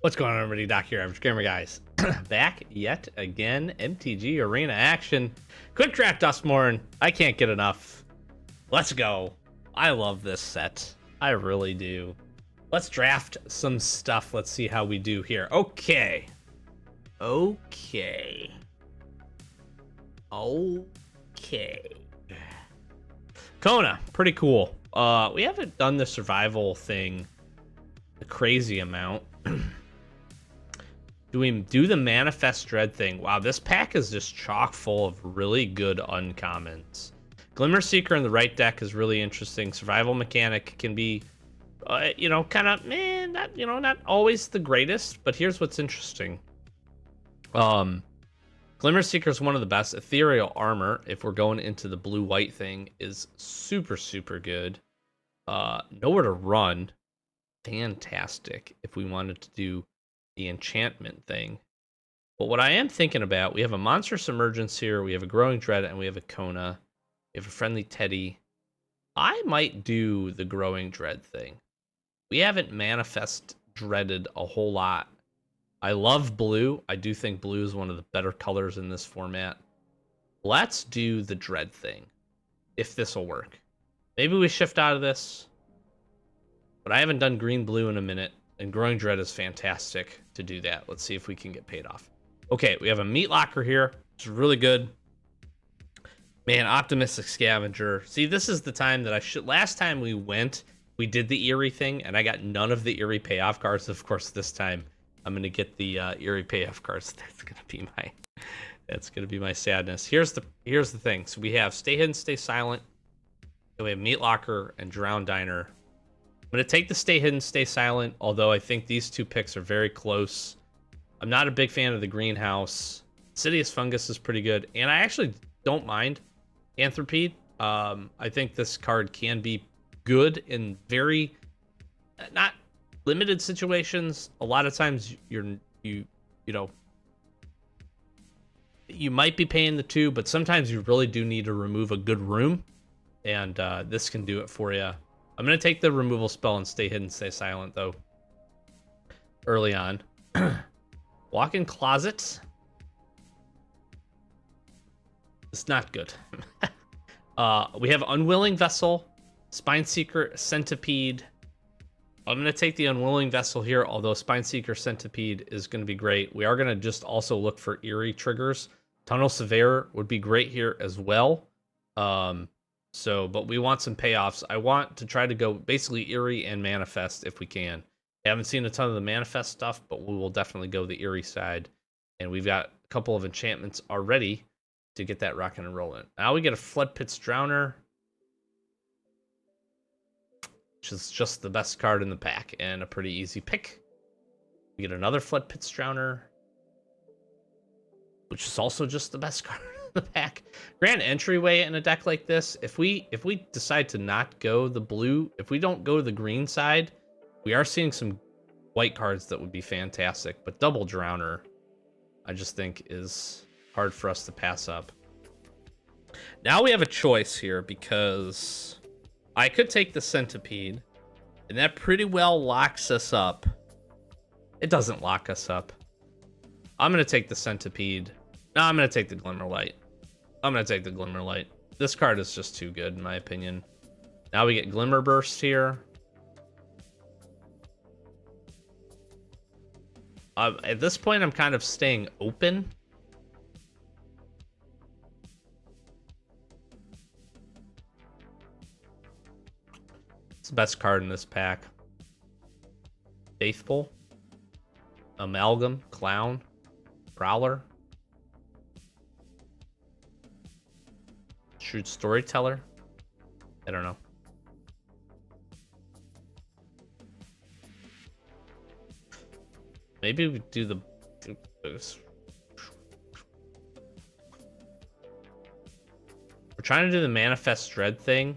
What's going on, everybody? Doc here, Average Gamer Guys. Back yet again, MTG Arena action. Quick draft Duskmourn. I can't get enough. Let's go. I love this set. I really do. Let's draft some stuff. Let's see how we do here. Okay. Kona, pretty cool. We haven't done the survival thing a crazy amount. Do we do the Manifest Dread thing? Wow, this pack is just chock full of really good uncommons. Glimmer Seeker in the right deck is really interesting. Survival Mechanic can be, kind of, not always the greatest, but here's what's interesting. Glimmer Seeker is one of the best. Ethereal Armor, if we're going into the blue-white thing, is super, super good. Nowhere to Run, fantastic if we wanted to do the enchantment thing. But what I am thinking about, we have a Monstrous Emergence here, we have a Growing Dread, and we have a Kona. We have a Friendly Teddy. I might do the Growing Dread thing. We haven't Manifest Dreaded a whole lot. I love blue. I do think blue is one of the better colors in this format. Let's do the Dread thing, if this will work. Maybe we shift out of this, but I haven't done green-blue in a minute, and Growing Dread is fantastic to do that. Let's see if we can get paid off. Okay, we have a Meat Locker here, which is really good. Man, Optimistic Scavenger. See, this is the time that I should... Last time we went, we did the Eerie thing, and I got none of the Eerie payoff cards. Of course, this time, I'm going to get the Eerie payoff cards. That's going to be my sadness. Here's the thing. So we have Stay Hidden, Stay Silent. And we have Meat Locker and Drowned Diner. I'm going to take the Stay Hidden, Stay Silent, although I think these two picks are very close. I'm not a big fan of the Greenhouse. Insidious Fungus is pretty good, and I actually don't mind Anthropede. I think this card can be good in very, not limited situations. A lot of times you might be paying the 2, but sometimes you really do need to remove a good room, and this can do it for you. I'm going to take the removal spell and Stay Hidden, Stay Silent, though, early on. Walk-in Closet. It's not good. We have Unwilling Vessel, Spineseeker, Centipede. I'm going to take the Unwilling Vessel here, although Spineseeker, Centipede is going to be great. We are going to just also look for Eerie triggers. Tunnel Surveyor would be great here as well. But we want some payoffs. I want to try to go basically Eerie and Manifest if we can. I haven't seen a ton of the Manifest stuff, but we will definitely go the Eerie side. And we've got a couple of enchantments already to get that rocking and rolling. Now we get a Flood Pits Drowner, which is just the best card in the pack and a pretty easy pick. We get another Flood Pits Drowner, which is also just the best card in the pack. Grand Entryway in a deck like this, if we decide to not go the blue, if we don't go the green side, we are seeing some white cards that would be fantastic, but Double Drowner, I just think, is hard for us to pass up. Now we have a choice here, because I could take the Centipede, and that pretty well locks us up. It doesn't lock us up. I'm going to take the Centipede. No, I'm going to take the Glimmerlight. This card is just too good, in my opinion. Now we get Glimmer Burst here. At this point, I'm kind of staying open. It's the best card in this pack. Faithful. Amalgam. Clown. Prowler. Shrewd Storyteller. I don't know. Maybe we do the... We're trying to do the Manifest Dread thing.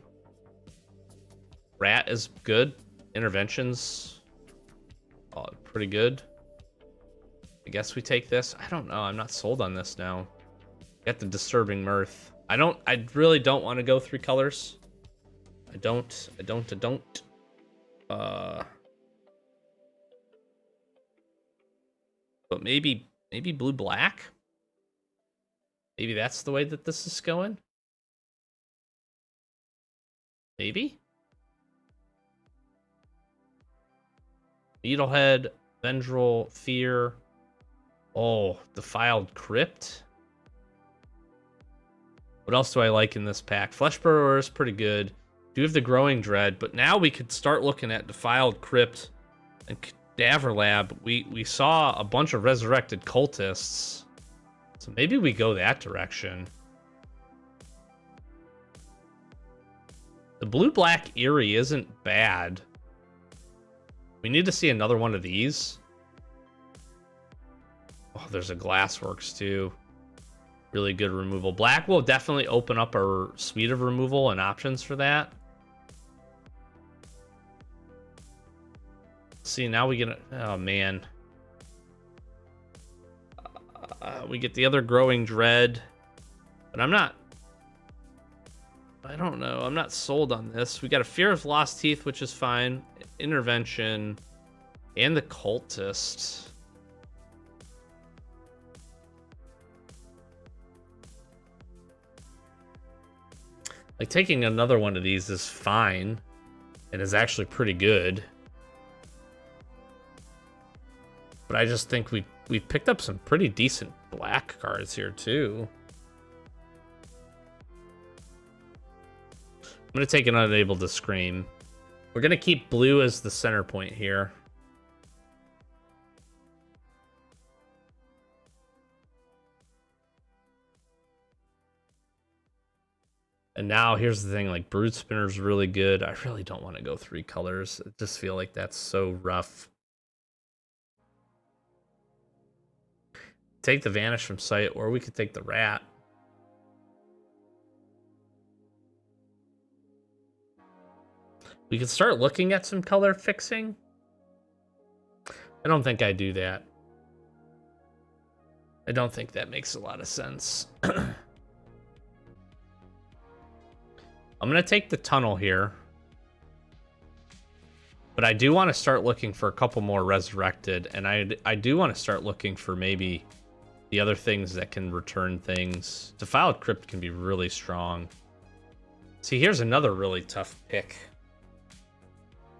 Rat is good. Interventions, pretty good. I guess we take this. I don't know. I'm not sold on this now. Got the Disturbing Mirth. I really don't want to go 3 colors. I don't. But maybe blue black. Maybe that's the way that this is going. Maybe. Needlehead, Vendril, Fear. Oh, Defiled Crypt. What else do I like in this pack? Flesh Burrower is pretty good. Do have the Growing Dread, but now we could start looking at Defiled Crypt and Cadaver Lab. We saw a bunch of resurrected cultists, so maybe we go that direction. The blue-black Eerie isn't bad. We need to see another one of these. Oh, there's a Glassworks too. Really good removal. Black will definitely open up our suite of removal and options for that. See, now we get... Oh, man. We get the other Growing Dread. But I'm not... I don't know. I'm not sold on this. We got a Fear of Lost Teeth, which is fine. Intervention. And the Cultist. Like, taking another one of these is fine. And is actually pretty good. But I just think we picked up some pretty decent black cards here, too. I'm going to take an Unable to Scream. We're going to keep blue as the center point here. And now here's the thing, like, Brood Spinner's really good. I really don't want to go 3 colors. I just feel like that's so rough. Take the Vanish from Sight, or we could take the Rat. We could start looking at some color fixing. I don't think I do that. I don't think that makes a lot of sense. I'm going to take the Tunnel here. But I do want to start looking for a couple more Resurrected. And I do want to start looking for maybe the other things that can return things. Defiled Crypt can be really strong. See, here's another really tough pick.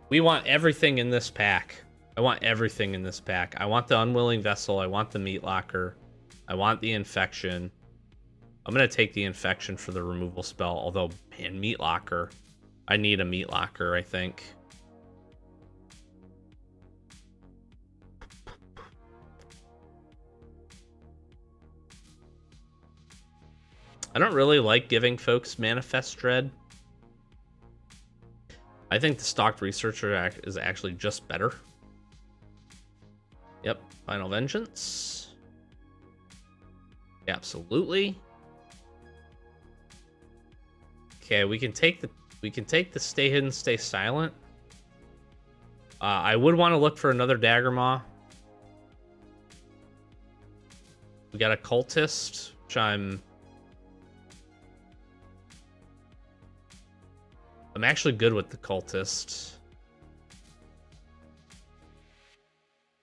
We want everything in this pack. I want everything in this pack. I want the Unwilling Vessel. I want the Meat Locker. I want the Infection. I'm going to take the Infection for the removal spell. Although, man, Meat Locker. I need a Meat Locker, I think. I don't really like giving folks Manifest Dread. I think the Stalked Researcher is actually just better. Yep, Final Vengeance. Absolutely. Okay, we can take the Stay Hidden, Stay Silent. I would want to look for another Daggermaw. We got a Cultist, which I'm actually good with the Cultist.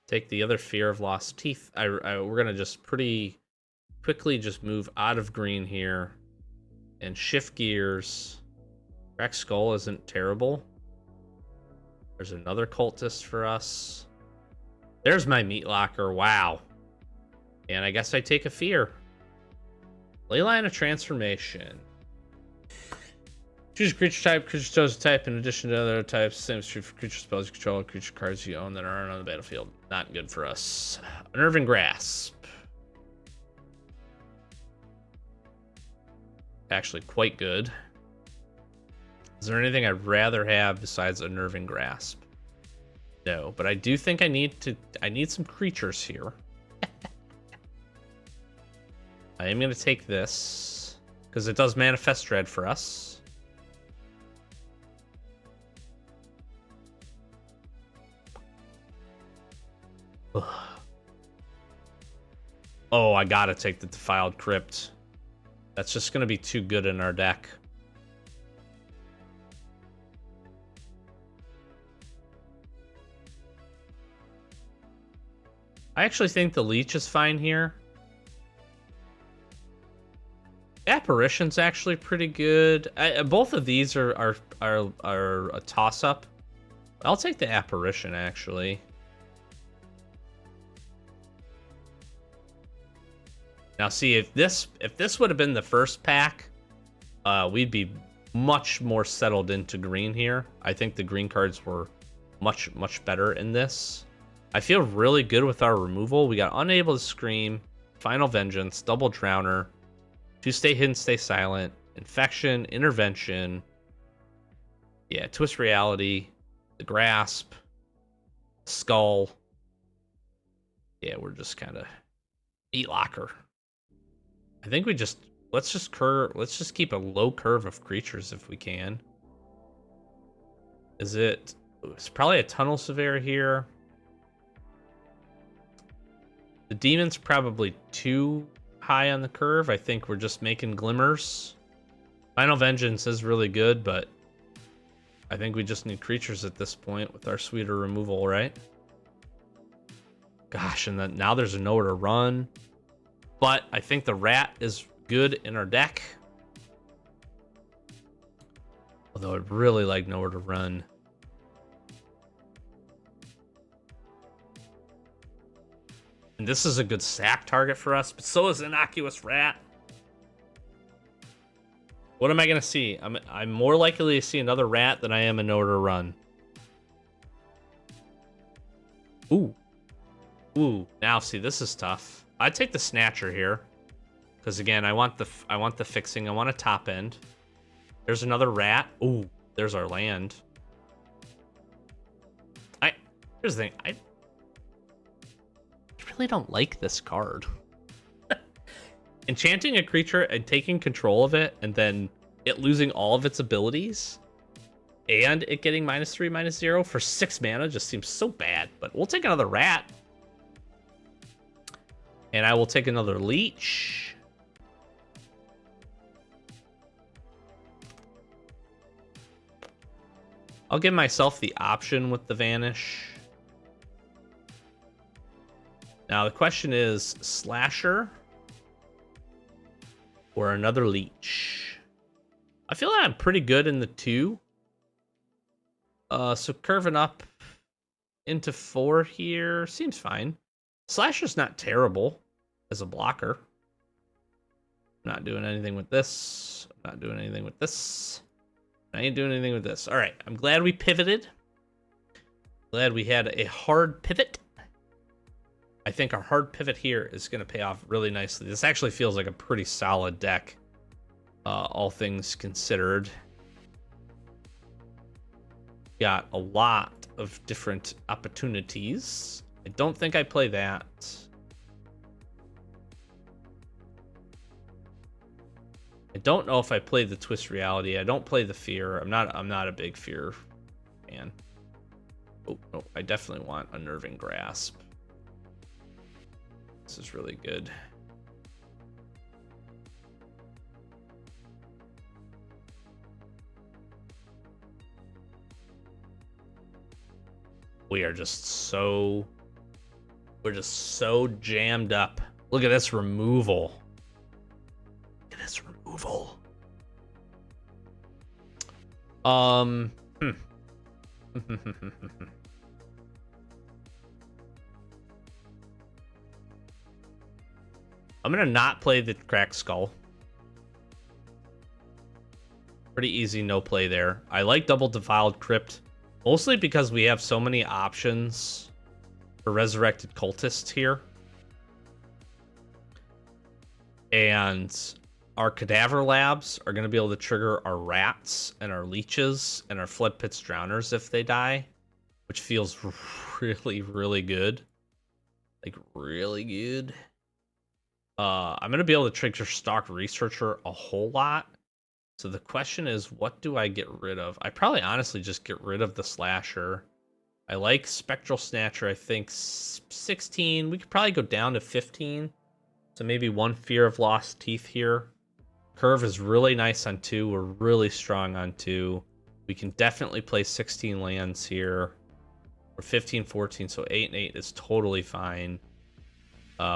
Take the other Fear of Lost Teeth. We're gonna just pretty quickly just move out of green here and shift gears. Cracked Skull isn't terrible. There's another Cultist for us. There's my Meat Locker. Wow. And I guess I take a Fear. Leyline of Transformation. Choose a creature type. Creature chose a type in addition to other types. Same is true for creature spells you control, creature cards you own that aren't on the battlefield. Not good for us. Unnerving Grasp. Actually quite good. Is there anything I'd rather have besides Unnerving Grasp? No, but I do think I need some creatures here. I am going to take this because it does Manifest Dread for us. Oh, I gotta take the Defiled Crypt. That's just gonna be too good in our deck. I actually think the Leech is fine here. Apparition's actually pretty good. Both of these are a toss-up. I'll take the Apparition, actually. Now, see, if this would have been the first pack, we'd be much more settled into green here. I think the green cards were much better in this. I feel really good with our removal. We got Unable to Scream, Final Vengeance, Double Drowner, to Stay Hidden, Stay Silent, Infection, Intervention, yeah, Twist Reality, the Grasp, Skull. Yeah, we're just kind of Meat Locker. I think we just let's just keep a low curve of creatures if we can. It's probably a Tunnel Surveyor here. The Demon's probably too high on the curve. I think we're just making Glimmers. Final Vengeance is really good, but I think we just need creatures at this point with our sweeter removal, right? Gosh, and then now there's nowhere to run. But I think the Rat is good in our deck. Although I'd really like nowhere to run. And this is a good sack target for us, but so is Innocuous Rat. What am I going to see? I'm more likely to see another Rat than I am a nowhere to run. Ooh. Ooh, now see, this is tough. I'd take the Snatcher here. Because again, I want the fixing. I want a top end. There's another Rat. Ooh, there's our land. Here's the thing. I really don't like this card. Enchanting a creature and taking control of it, and then it losing all of its abilities, and it getting -3, -0 for 6 mana just seems so bad. But we'll take another Rat. And I will take another Leech. I'll give myself the option with the Vanish. Now the question is Slasher or another Leech. I feel like I'm pretty good in the 2. So curving up into 4 here seems fine. Slasher's not terrible as a blocker. I'm not doing anything with this. I'm not doing anything with this. I ain't doing anything with this. All right, I'm glad we pivoted. Glad we had a hard pivot. I think our hard pivot here is going to pay off really nicely. This actually feels like a pretty solid deck, all things considered. Got a lot of different opportunities. I don't think I play that. I don't know if I play the Twist Reality. I don't play the Fear. I'm not a big Fear fan. Oh no, I definitely want Unnerving Grasp. This is really good. We're just so jammed up. Look at this removal. Look at this removal. I'm gonna not play the Cracked Skull. Pretty easy no play there. I like Double Defiled Crypt, mostly because we have so many options for Resurrected Cultists here. And our Cadaver Labs are going to be able to trigger our Rats and our Leeches and our Flood Pits Drowners if they die, which feels really, really good. Like, really good. I'm going to be able to trigger Stock Researcher a whole lot. So the question is, what do I get rid of? I probably honestly just get rid of the Slasher. I like Spectral Snatcher, I think 16. We could probably go down to 15. So maybe 1 Fear of Lost Teeth here. Curve is really nice on 2. We're really strong on 2. We can definitely play 16 lands here. Or 15, 14, so 8 and 8 is totally fine.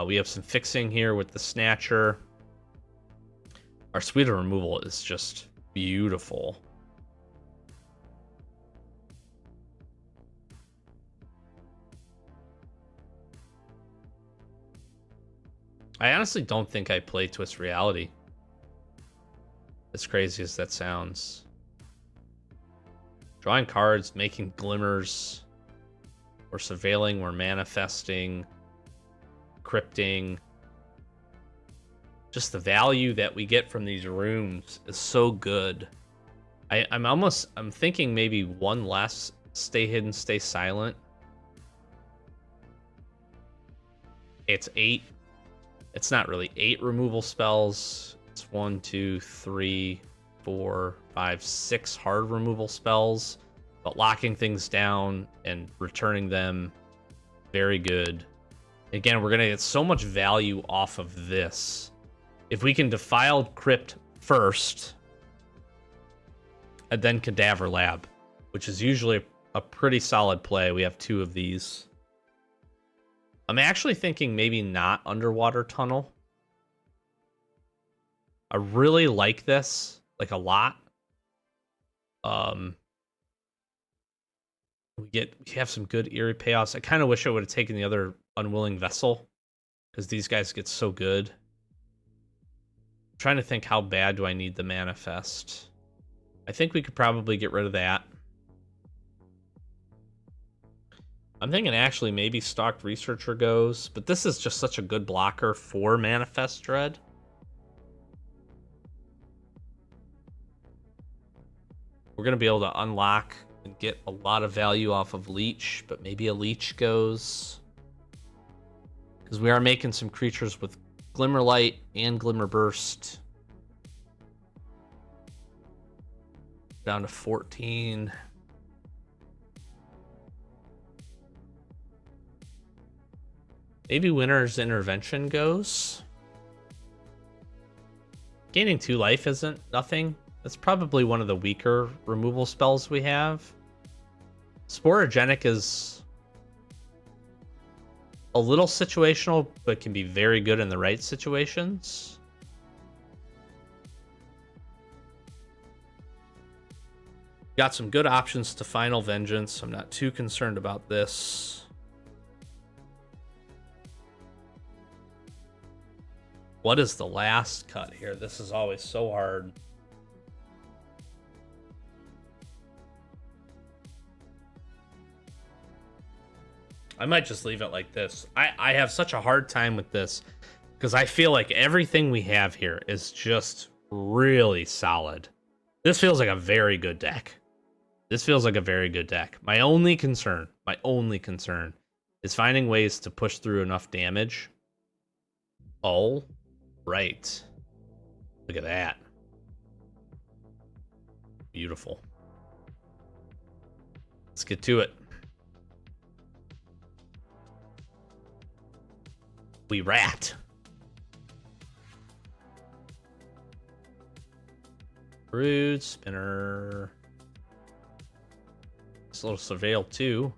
We have some fixing here with the Snatcher. Our suite of removal is just beautiful. I honestly don't think I play Twist Reality. As crazy as that sounds. Drawing cards, making glimmers. We're surveilling, we're manifesting, crypting. Just the value that we get from these rooms is so good. I'm thinking maybe one less Stay Hidden, Stay Silent. It's 8. It's not really 8 removal spells. It's 1, 2, 3, 4, 5, 6 hard removal spells. But locking things down and returning them, very good. Again, we're going to get so much value off of this. If we can Defile Crypt first, and then Cadaver Lab, which is usually a pretty solid play. We have 2 of these. I'm actually thinking maybe not Underwater Tunnel. I really like this, like a lot. We have some good Eerie payoffs. I kind of wish I would have taken the other Unwilling Vessel, because these guys get so good. I'm trying to think, how bad do I need the Manifest? I think we could probably get rid of that. I'm thinking actually maybe Stalked Researcher goes, but this is just such a good blocker for Manifest Dread. We're going to be able to unlock and get a lot of value off of Leech, but maybe a Leech goes. Because we are making some creatures with Glimmerlight and Glimmer Burst. Down to 14. Maybe Winter's Intervention goes. Gaining 2 life isn't nothing. That's probably one of the weaker removal spells we have. Sporogenic is a little situational, but can be very good in the right situations. Got some good options to Final Vengeance. I'm not too concerned about this. What is the last cut here? This is always so hard. I might just leave it like this. I have such a hard time with this because I feel like everything we have here is just really solid. This feels like a very good deck. This feels like a very good deck. My only concern is finding ways to push through enough damage. Oh, right. Look at that. Beautiful. Let's get to it. We rat. Brood Spinner. This little Surveil too.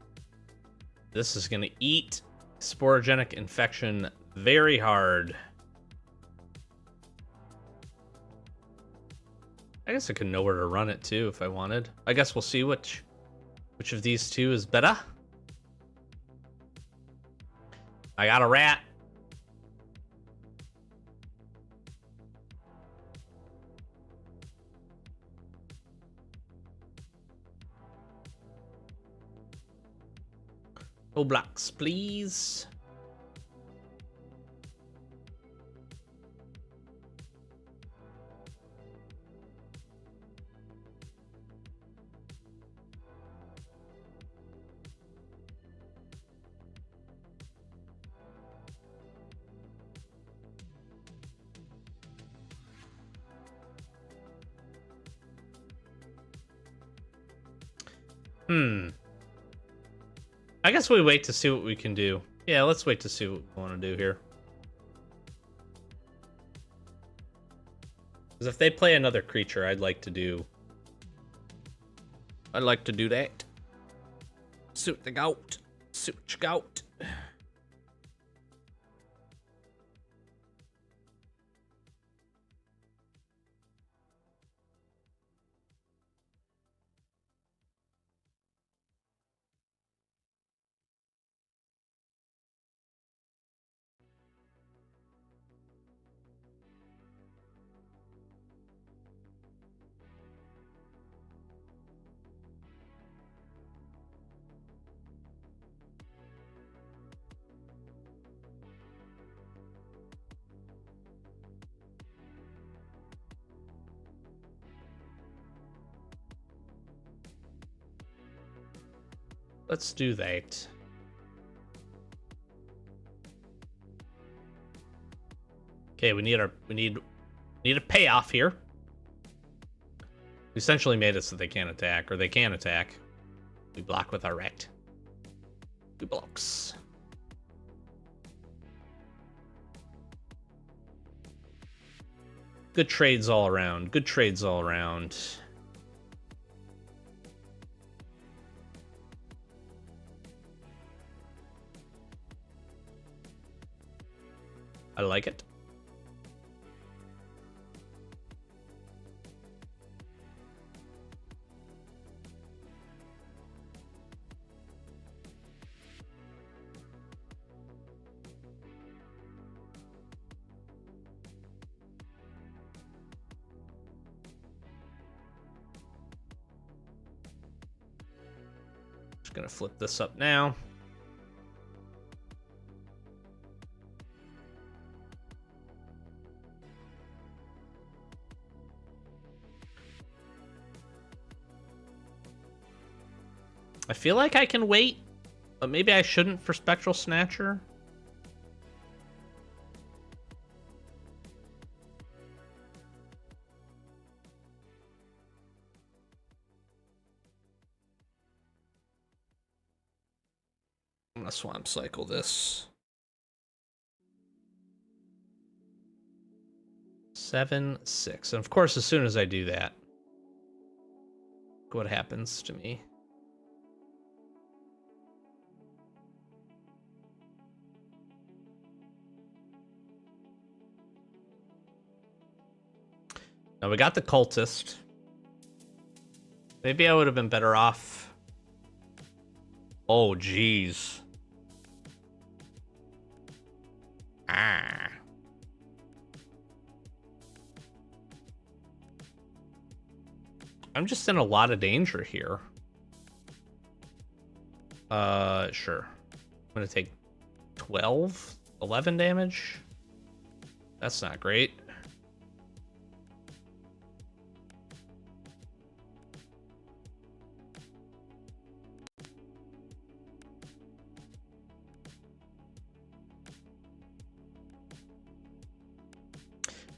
This is going to eat Sporogenic Infection very hard. I guess I could know where to run it too if I wanted. I guess we'll see which of these two is better. I got a rat. No blocks, please. I guess we wait to see what we can do. Yeah, let's wait to see what we want to do here. Because if they play another creature, I'd like to do that. Suit the goat. Suit your goat. Let's do that. Okay, we need a payoff here. We essentially made it so they can't attack, or they can attack. We block with our rect. 2 blocks. Good trades all around. Good trades all around. I like it. Just gonna flip this up now. I feel like I can wait, but maybe I shouldn't for Spectral Snatcher. I'm gonna Swamp Cycle this. 7/6. And of course, as soon as I do that, look what happens to me. Now we got the Cultist. Maybe I would have been better off. Oh, jeez. Ah. I'm just in a lot of danger here. Sure. I'm gonna take 12, 11 damage. That's not great.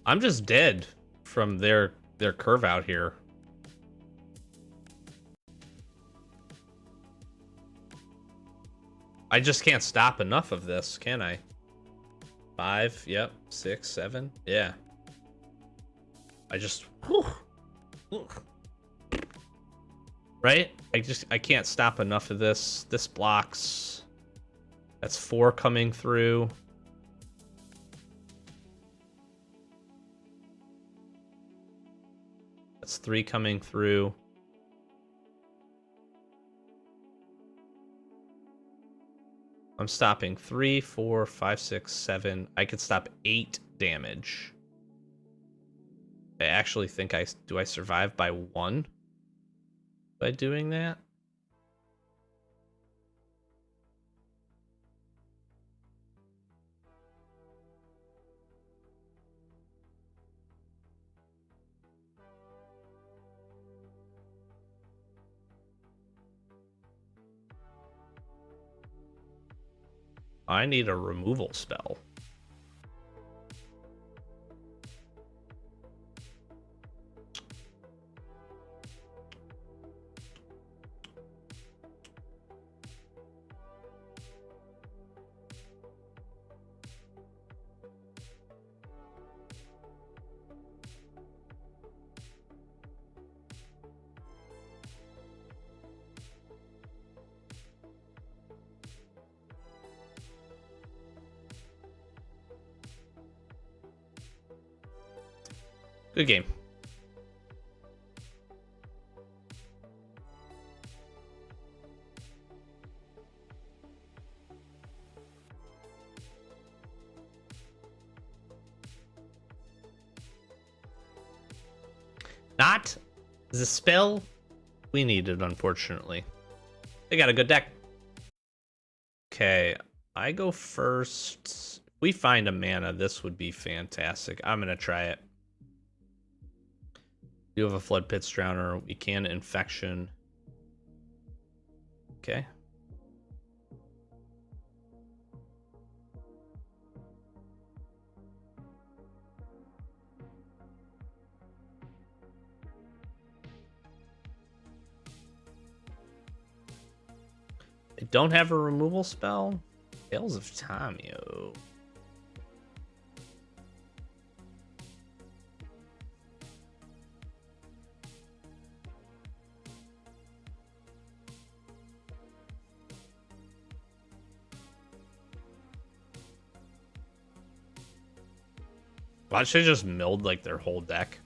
I'm just dead from their curve out here. I just can't stop enough of this, can I? 5, yep, 6, 7, yeah. I just, whew. Right? I can't stop enough of this. This blocks. That's 4 coming through. That's 3 coming through. I'm stopping 3, 4, 5, 6, 7. I could stop 8 damage. I actually think do I survive by 1 by doing that? I need a removal spell. Good game. Not the spell we needed, unfortunately. They got a good deck. Okay, I go first. If we find a mana, this would be fantastic. I'm gonna try it. We do have a Flood Pits Drowner. We can Infection. Okay. I don't have a removal spell. Tales of Tamio. I should just milled like their whole deck.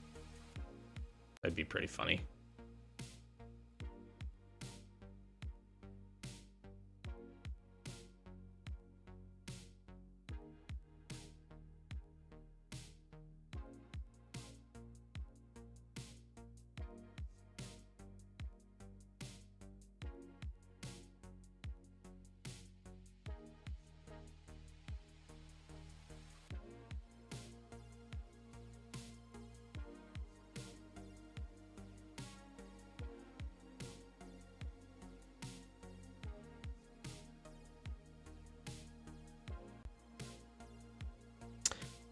That'd be pretty funny.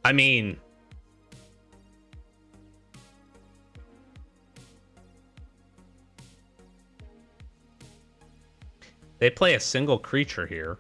I mean, they play a single creature here.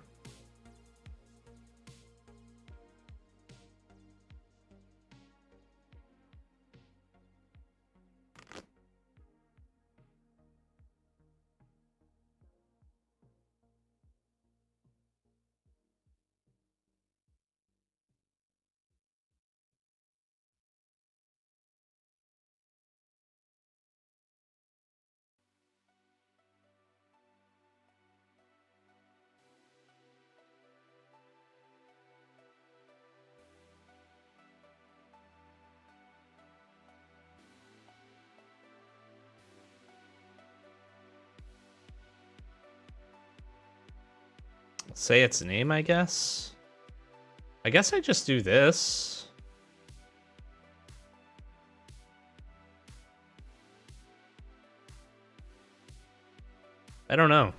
Say its name, I guess. I guess I just do this. I don't know.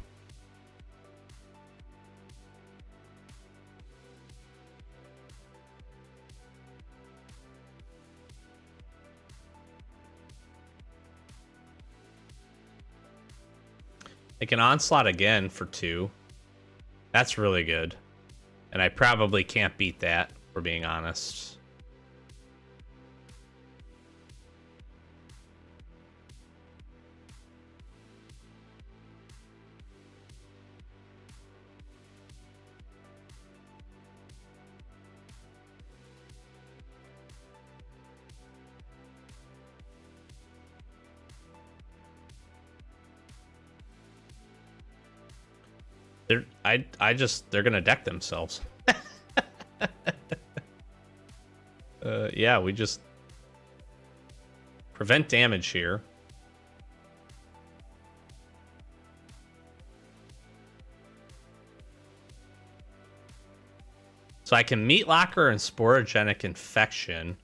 I can onslaught again for 2. That's really good. And I probably can't beat that, for being honest. They're gonna deck themselves. Yeah, we just prevent damage here. So I can Meat Locker and Sporogenic Infection.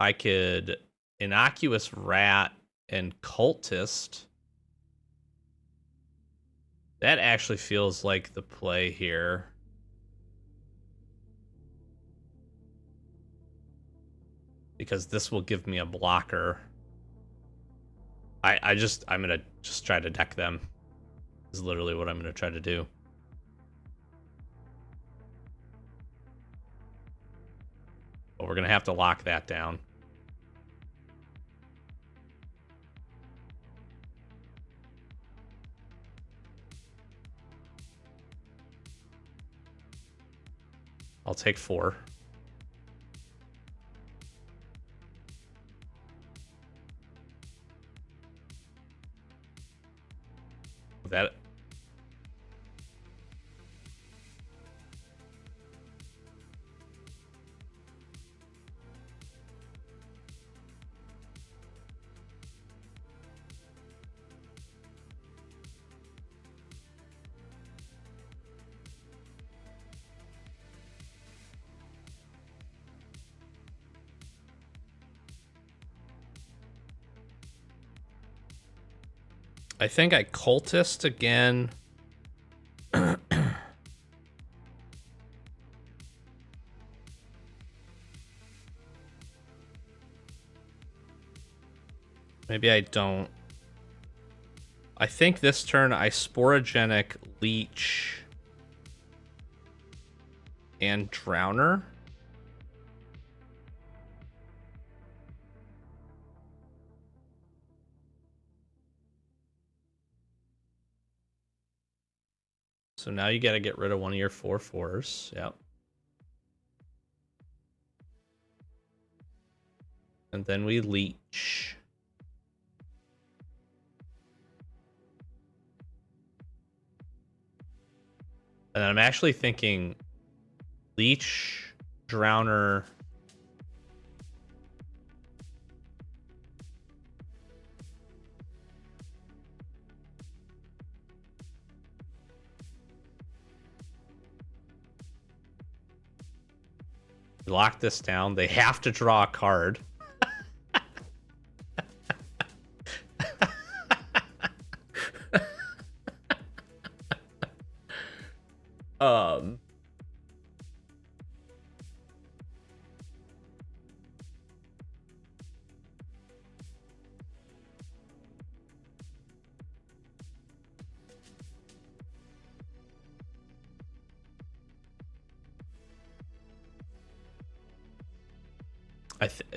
I could Innocuous Rat and Cultist. That actually feels like the play here. Because this will give me a blocker. I'm gonna just try to deck them. Is literally what I'm gonna try to do. But we're gonna have to lock that down. I'll take 4. That I think I Cultist again. Maybe I don't. I think this turn I Sporogenic, Leech, and Drowner. So now you got to get rid of one of your 4/4s. Yep. And then we Leech. And I'm actually thinking Leech, Drowner. Lock this down. They have to draw a card.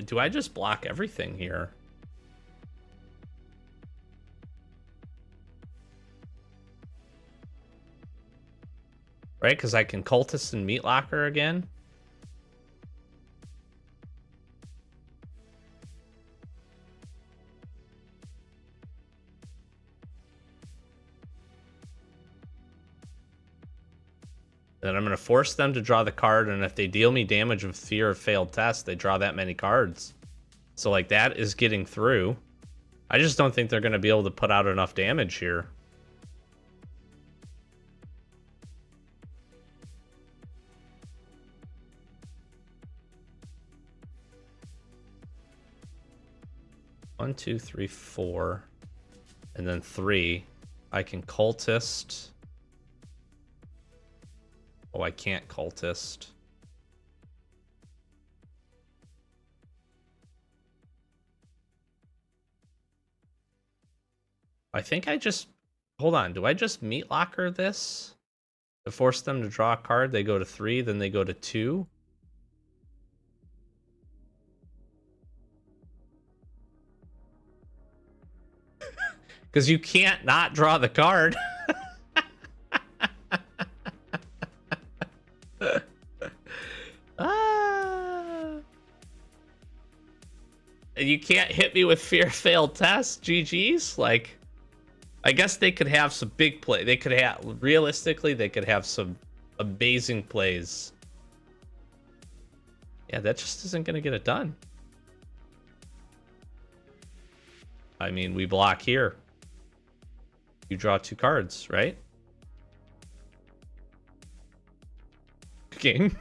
Do I just block everything here? Right, because I can Cultist and Meat Locker again. Then I'm going to force them to draw the card, and if they deal me damage with Fear of Failed Test, they draw that many cards. So, like, that is getting through. I just don't think they're going to be able to put out enough damage here. One, two, three, four. And then 3. I can Cultist. Oh, I can't Cultist. I think I just... Hold on. Do I just Meat Locker this? To force them to draw a card? They go to 3, then they go to 2. Because you can't not draw the card. And you can't hit me with Fear Failed Test, GG's. Like, I guess they could have some big play. They could have, realistically, they could have some amazing plays. Yeah, that just isn't going to get it done. I mean, we block here. You draw 2 cards, right? King.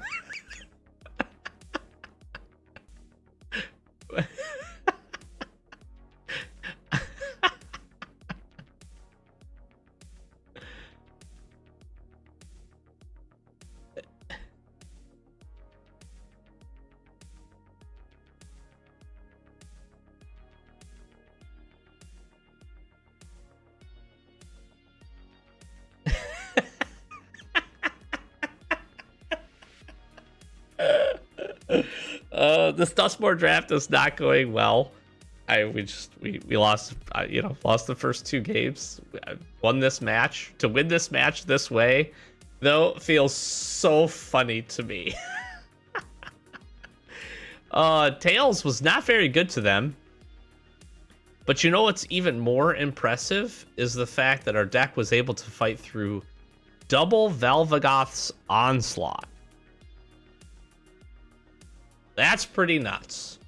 This Duskmourn draft is not going well. We lost, lost the first 2 games. I won this match. To win this match this way, though, feels so funny to me. Tails was not very good to them. But you know what's even more impressive is the fact that our deck was able to fight through double Velvagoth's Onslaught. That's pretty nuts.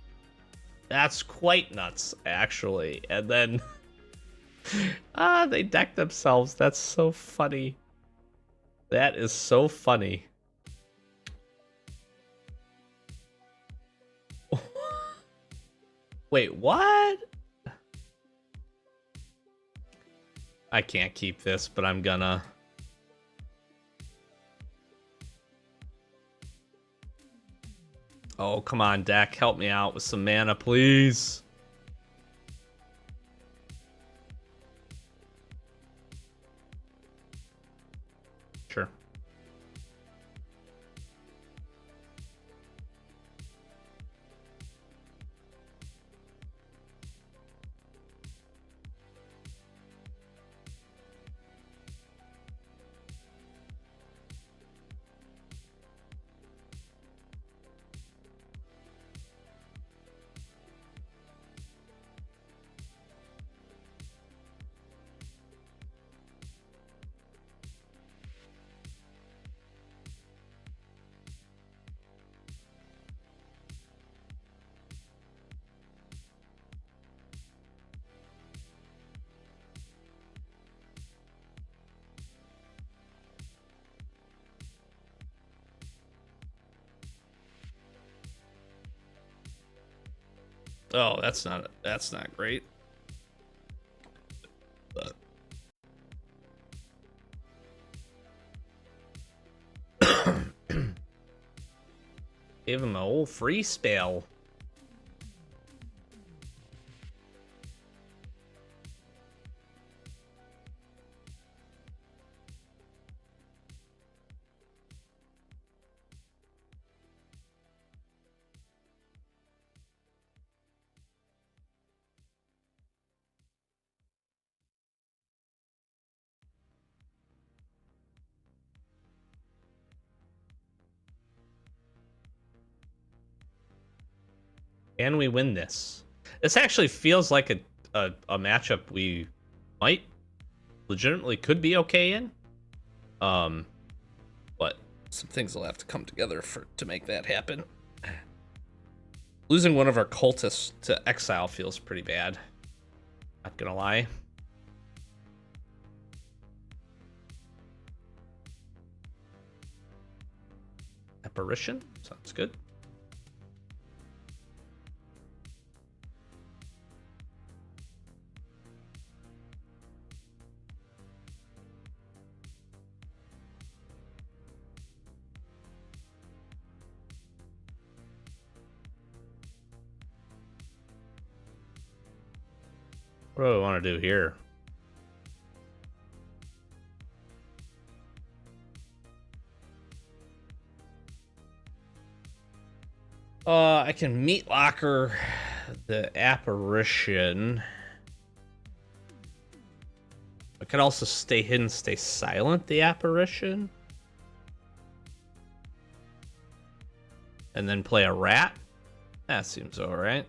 That's quite nuts, actually. And then they decked themselves. That's so funny. That is so funny. Wait, what? I can't keep this, but I'm gonna. Oh, come on, deck. Help me out with some mana, please. Oh, that's not great. Give him a whole free spell. Can we win this? This actually feels like a matchup we might legitimately could be okay in. But some things will have to come together to make that happen. Losing one of our cultists to exile feels pretty bad. Not gonna lie. Apparition? Sounds good. What do I want to do here? I can meat locker the apparition. I could also stay hidden, stay silent the apparition. And then play a rat. That seems alright.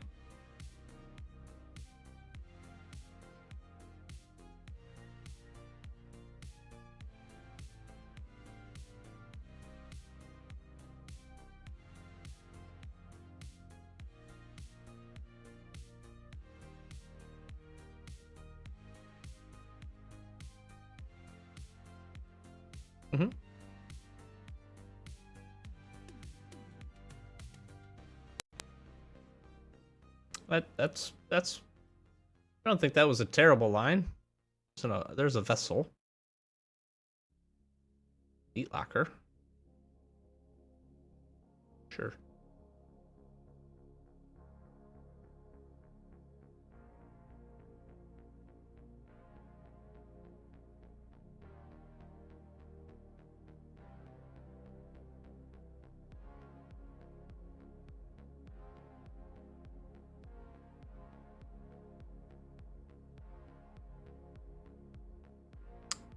Mm-hmm. That's I don't think that was a terrible line. So there's a vessel. Meat locker. Sure.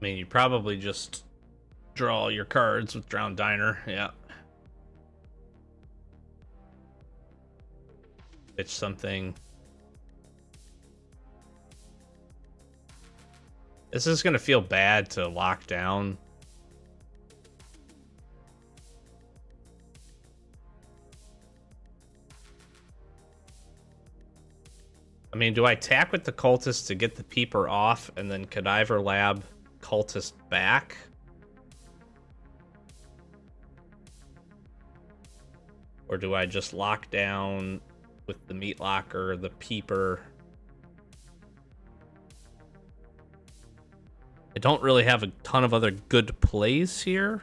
I mean, you probably just draw your cards with Drowned Diner, yeah. Pitch something. This is gonna feel bad to lock down. I mean, do I attack with the cultist to get the peeper off and then Cadaver Lab cultist back? Or do I just lock down with the meat locker, the peeper? I don't really have a ton of other good plays here.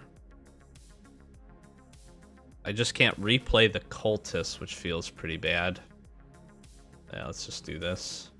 I just can't replay the cultist, which feels pretty bad. Yeah, let's just do this.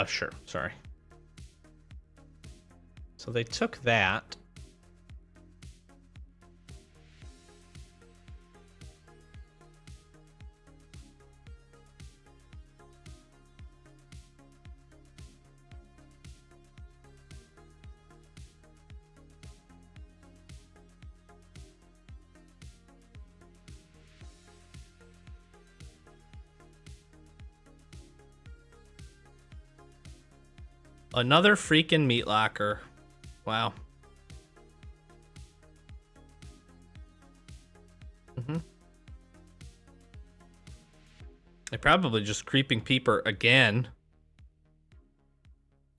Sure, sorry. So they took that. Another freaking meat locker. Wow. I probably just creeping peeper again.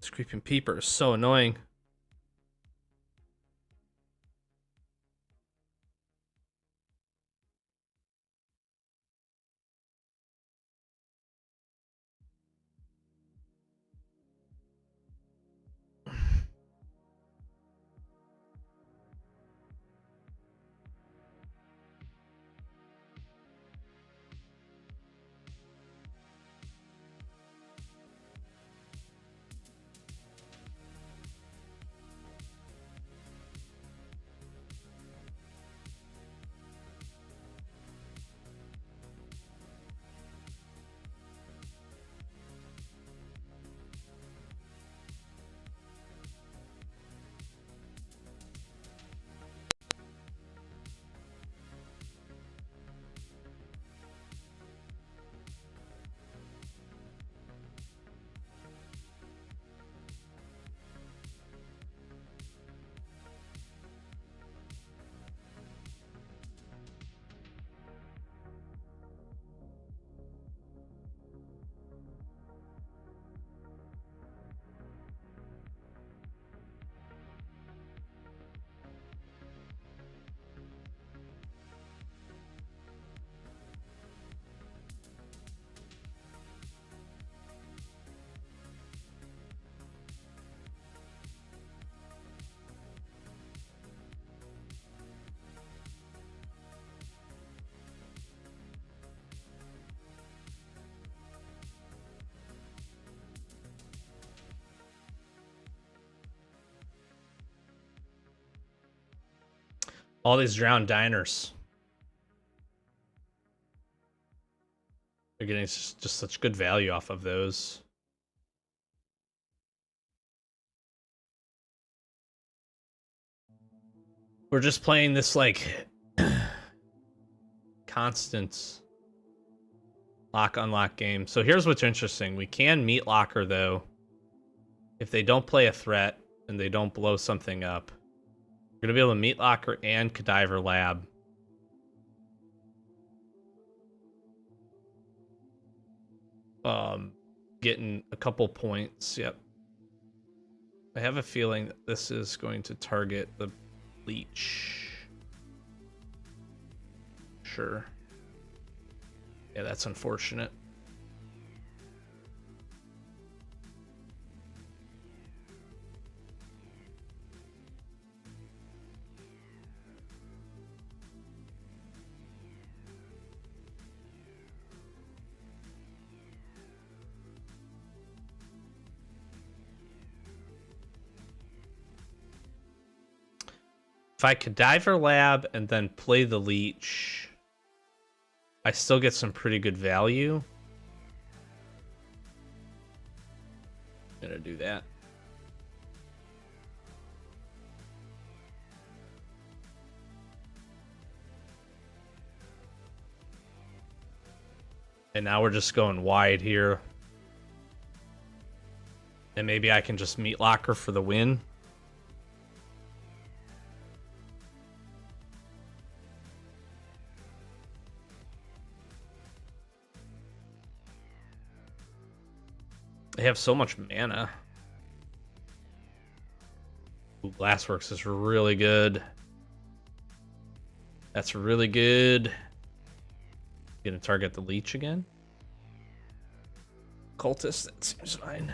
This creeping peeper is so annoying. All these drowned diners. They're getting just such good value off of those. We're just playing this like constant lock unlock game. So here's what's interesting. We can meat locker though. If they don't play a threat and they don't blow something up. We're gonna be able to meat locker and cadaver lab. Getting a couple points. Yep. I have a feeling that this is going to target the leech. Sure. Yeah, that's unfortunate. If I cadaver lab and then play the leech, I still get some pretty good value. I'm gonna do that. And now we're just going wide here. And maybe I can just meat locker for the win. They have so much mana. Ooh, Glassworks is really good. That's really good. Gonna target the leech again. Cultist, that seems fine.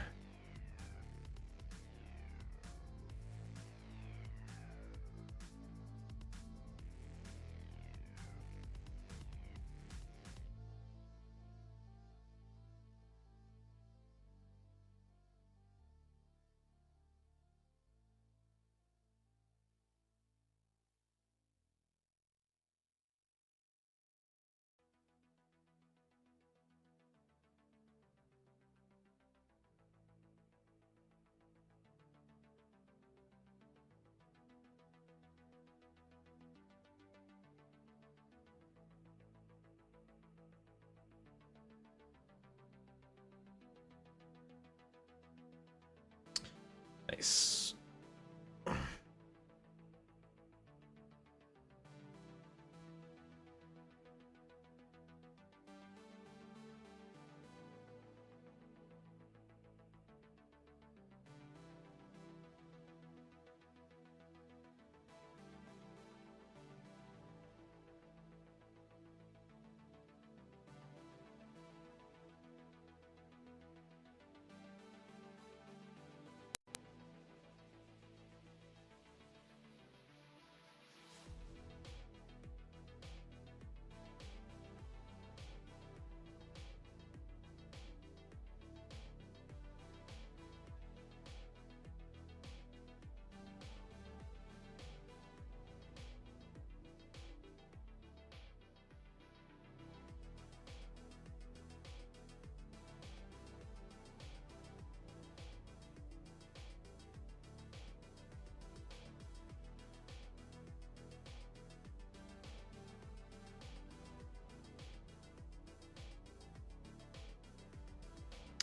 Nice.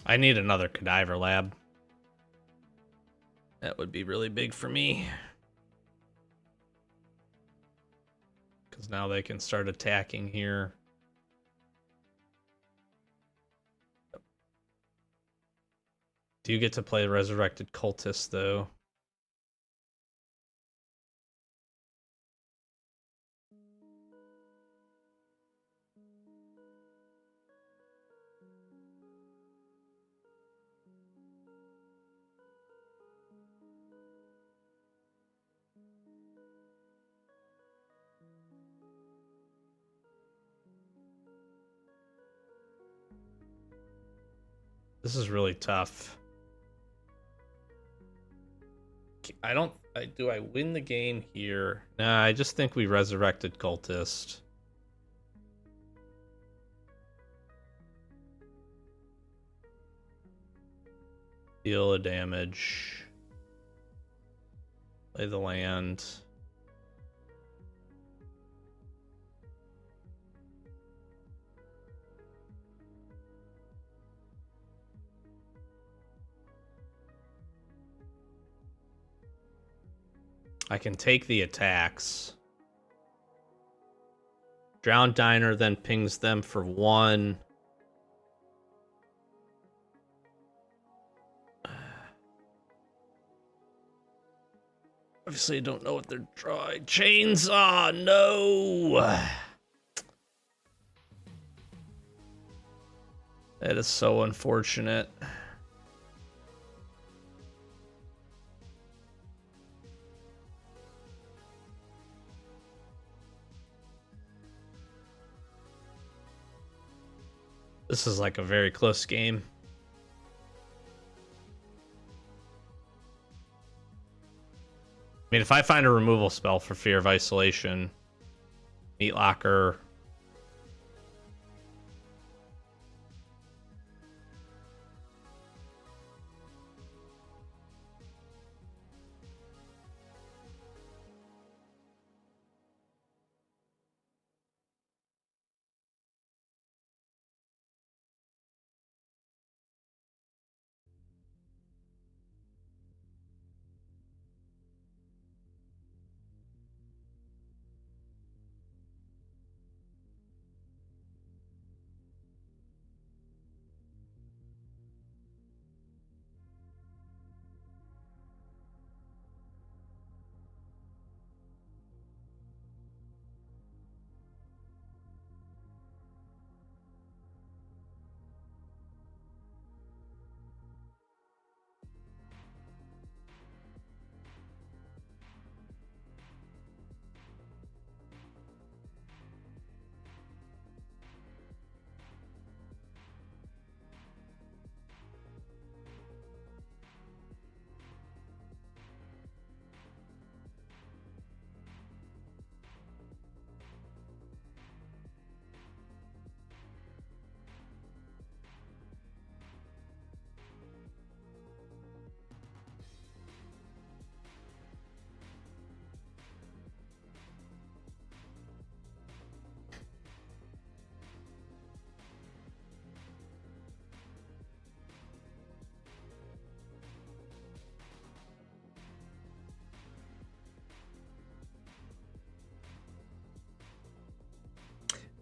I need another cadaver lab. That would be really big for me. Because now they can start attacking here. Do you get to play Resurrected Cultist, though? This is really tough. Do I win the game here? Nah, I just think we Resurrected Cultist. Deal a damage. Play the land. I can take the attacks. Drowned Diner then pings them for 1. Obviously, I don't know what they're drawing. Chainsaw, no! That is so unfortunate. This is like a very close game. I mean, if I find a removal spell for Fear of Isolation, Meat Locker.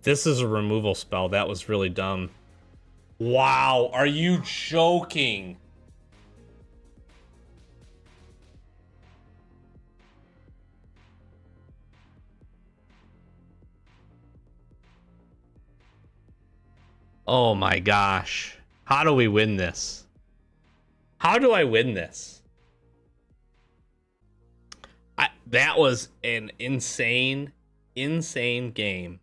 this is a removal spell, that was really dumb. Wow, are you joking? Oh my gosh. How do we win this? How do I win this? That was an insane game.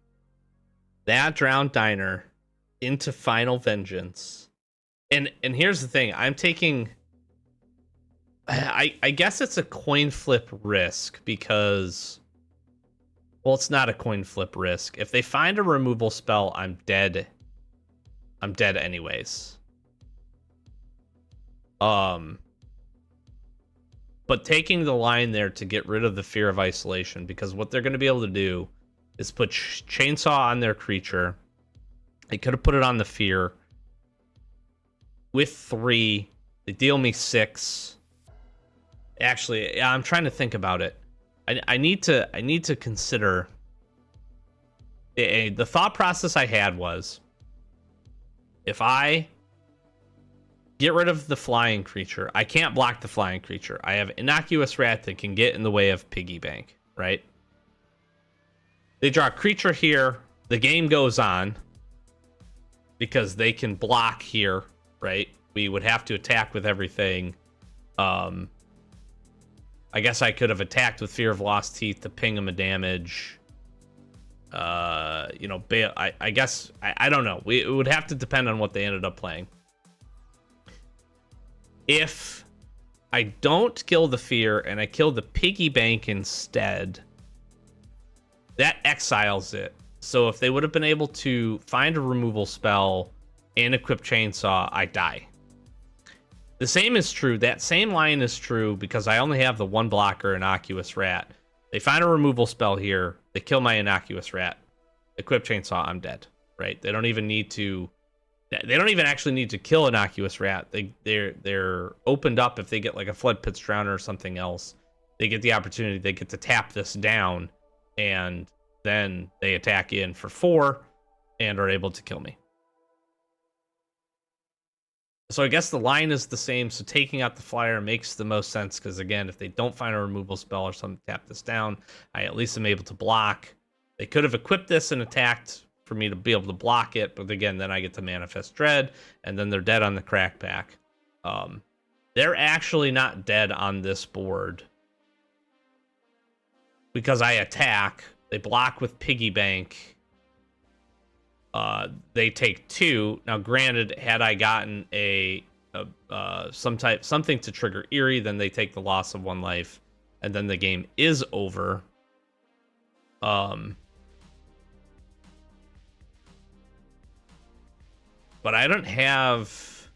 That Drowned Diner into Final Vengeance. And here's the thing. I'm taking... I guess it's a coin flip risk because... Well, it's not a coin flip risk. If they find a removal spell, I'm dead. I'm dead anyways. But taking the line there to get rid of the Fear of Isolation, because what they're going to be able to do is put Chainsaw on their creature. They could have put it on the Fear. With 3, they deal me 6. Actually, I'm trying to think about it. I need to consider. The thought process I had was, if I get rid of the flying creature, I can't block the flying creature. I have Innocuous Rat that can get in the way of Piggy Bank, right? They draw a creature here. The game goes on because they can block here, right? We would have to attack with everything. I guess I could have attacked with Fear of Lost Teeth to ping them a damage. You know, I guess, I don't know. It would have to depend on what they ended up playing. If I don't kill the Fear and I kill the Piggy Bank instead, that exiles it. So if they would have been able to find a removal spell and equip Chainsaw, I die. The same is true. That same line is true because I only have the 1 blocker Innocuous Rat. They find a removal spell here. They kill my Innocuous Rat. Equip Chainsaw, I'm dead. Right? They don't even need to... They don't even actually need to kill Innocuous Rat. They're opened up if they get like a Flood Pit's Drowner or something else. They get the opportunity. They get to tap this down, and then they attack in for 4 and are able to kill me. So I guess the line is the same. So taking out the flyer makes the most sense because, again, if they don't find a removal spell or something, tap this down, I at least am able to block. They could have equipped this and attacked for me to be able to block it, but again, then I get to Manifest Dread, and then they're dead on the Crack Pack. They're actually not dead on this board because I attack. They block with Piggy Bank. They take 2. Now, granted, had I gotten something to trigger Eerie, then they take the loss of 1 life, and then the game is over. But I don't have...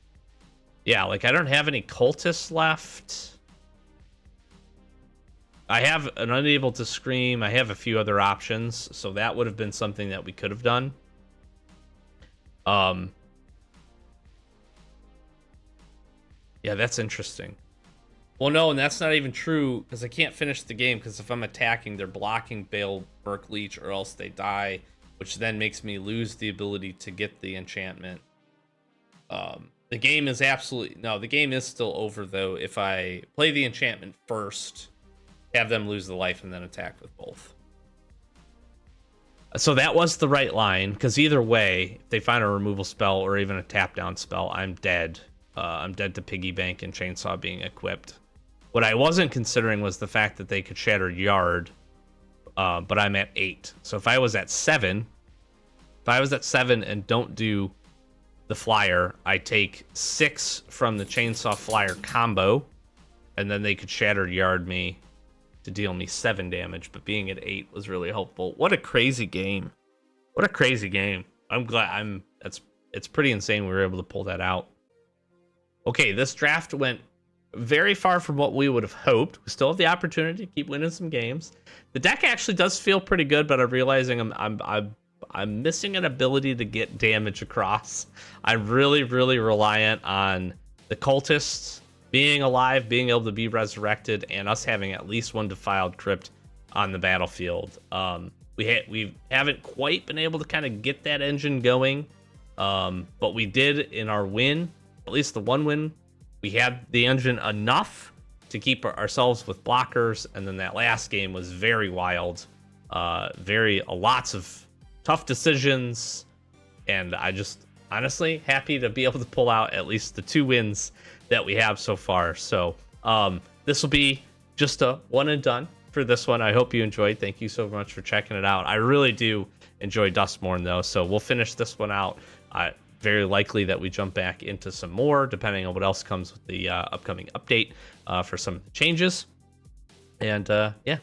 Yeah, like, I don't have any cultists left. I have an Unable to Scream. I have a few other options, so that would have been something that we could have done. Yeah, that's interesting. Well, no, and that's not even true, because I can't finish the game, because if I'm attacking, they're blocking Bale, Burk Leech, or else they die, which then makes me lose the ability to get the enchantment. The game is absolutely... No, the game is still over, though, if I play the enchantment first, have them lose the life, and then attack with both. So that was the right line, because either way, if they find a removal spell or even a tap-down spell, I'm dead. I'm dead to Piggy Bank and Chainsaw being equipped. What I wasn't considering was the fact that they could Shatter Yard, but I'm at 8. So if I was at 7... If I was at 7 and don't do the flyer, I take 6 from the Chainsaw Flyer combo, and then they could Shatter Yard me to deal me 7 damage, but being at 8 was really helpful. What a crazy game. What a crazy game. I'm glad it's pretty insane we were able to pull that out. Okay, this draft went very far from what we would have hoped. We still have the opportunity to keep winning some games. The deck actually does feel pretty good, but I'm realizing I'm missing an ability to get damage across. I'm really, really reliant on the cultists being alive, being able to be resurrected, and us having at least 1 defiled crypt on the battlefield. we haven't quite been able to kind of get that engine going, but we did in our win, at least the one win. We had the engine enough to keep ourselves with blockers, and then that last game was very wild, lots of tough decisions, and I just honestly happy to be able to pull out at least the 2 wins that we have so far. So this will be just a one and done for this one. I hope you enjoyed. Thank you so much for checking it out. I really do enjoy Duskmourn though, so we'll finish this one out. Very likely that we jump back into some more, depending on what else comes with the upcoming update for some of the changes. And yeah,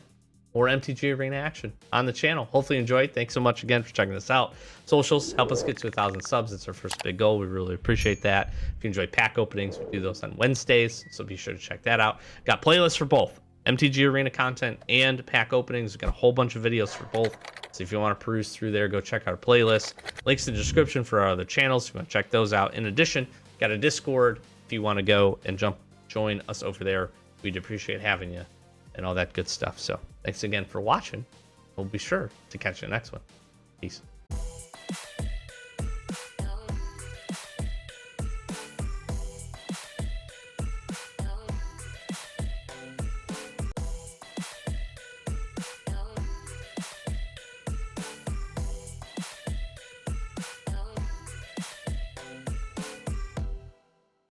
more MTG Arena action on the channel. Hopefully you enjoyed. Thanks so much again for checking this out. Socials, help us get to 1,000 subs. It's our first big goal. We really appreciate that. If you enjoy pack openings, we do those on Wednesdays, so be sure to check that out. Got playlists for both MTG Arena content and pack openings. We've got a whole bunch of videos for both. So if you want to peruse through there, go check out our playlist. Links in the description for our other channels. If you want to check those out. In addition, got a Discord if you want to go and join us over there. We'd appreciate having you and all that good stuff. So thanks again for watching. We'll be sure to catch you next one. Peace.